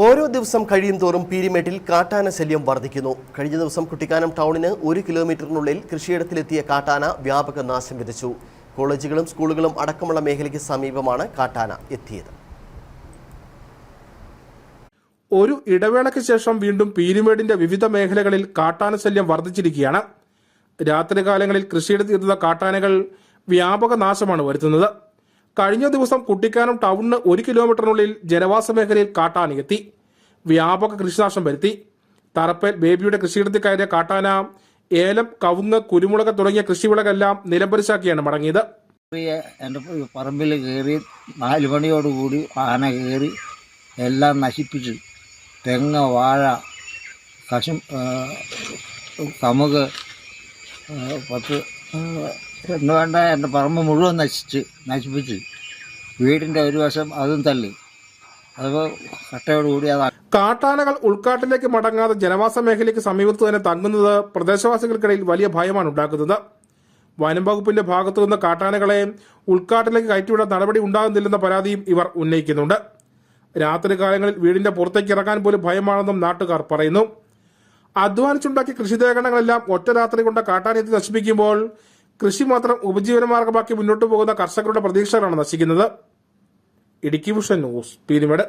ഓരോ ദിവസം കഴിയുന്തോറും പീരിമേട്ടിൽ കാട്ടാന ശല്യം വർദ്ധിക്കുന്നു. കഴിഞ്ഞ ദിവസം കുട്ടിക്കാനം ടൗണിന് 1 കിലോമീറ്ററിനുള്ളിൽ കൃഷിയിടത്തിലെത്തിയ കാട്ടാന വ്യാപക നാശം വിതച്ചു. കോളേജുകളും സ്കൂളുകളും അടക്കമുള്ള മേഖലയ്ക്ക് സമീപമാണ് കാട്ടാന എത്തിയത്. ഒരു ഇടവേളയ്ക്ക് ശേഷം വീണ്ടും പീരിമേടിന്റെ വിവിധ മേഖലകളിൽ കാട്ടാന ശല്യം വർദ്ധിച്ചിരിക്കുകയാണ്. രാത്രികാലങ്ങളിൽ കൃഷിയിടത്തെത്തുന്ന കാട്ടാനകൾ വ്യാപക നാശമാണ് വരുത്തുന്നത്. കഴിഞ്ഞ ദിവസം കുട്ടിക്കാനം ടൗണിന് 1 കിലോമീറ്ററിനുള്ളിൽ ജനവാസ മേഖലയിൽ കാട്ടാനയെത്തി വ്യാപക കൃഷിനാശം വരുത്തി. തറപ്പേൽ ബേബിയുടെ കൃഷിയിടത്തിൽ കയറിയ കാട്ടാന ഏലം, കവുങ്ങ്, കുരുമുളക് തുടങ്ങിയ കൃഷിവിളകളെല്ലാം നിലംപരിശാക്കിയാണ് മടങ്ങിയത്. എൻ്റെ പറമ്പിൽ കയറി 4 മണിയോടുകൂടി ആന കയറി എല്ലാം നശിപ്പിച്ച് തെങ്ങ്, വാഴ, കമുക്, 10 എന്ന് വേണ്ട എൻ്റെ പറമ്പ് മുഴുവൻ നശിപ്പിച്ച് വീടിൻ്റെ ഒരു വശം അതും തള്ളി. അത് കട്ടയോടുകൂടി അതാണ്. കാട്ടാനകൾ ഉൾക്കാട്ടിലേക്ക് മടങ്ങാതെ ജനവാസ മേഖലയ്ക്ക് സമീപത്ത് തന്നെ തങ്ങുന്നത് പ്രദേശവാസികൾക്കിടയിൽ വലിയ ഭയമാണ് ഉണ്ടാക്കുന്നത്. വനം വകുപ്പിന്റെ ഭാഗത്തു നിന്ന് കാട്ടാനകളെ ഉൾക്കാട്ടിലേക്ക് കയറ്റിവിടാൻ നടപടി ഉണ്ടാകുന്നില്ലെന്ന പരാതിയും ഇവർ ഉന്നയിക്കുന്നുണ്ട്. രാത്രി കാലങ്ങളിൽ വീടിന്റെ പുറത്തേക്ക് ഇറങ്ങാൻ പോലും ഭയമാണെന്നും നാട്ടുകാർ പറയുന്നു. അധ്വാനിച്ചുണ്ടാക്കിയ കൃഷിദേഹങ്ങളെല്ലാം ഒറ്റ രാത്രി കൊണ്ട് കാട്ടാനയെത്തി നശിപ്പിക്കുമ്പോൾ കൃഷി മാത്രം ഉപജീവനമാർഗമാക്കി മുന്നോട്ടു പോകുന്ന കർഷകരുടെ പ്രതീക്ഷകളാണ് നശിക്കുന്നത്. Idukki vision news, Peermade.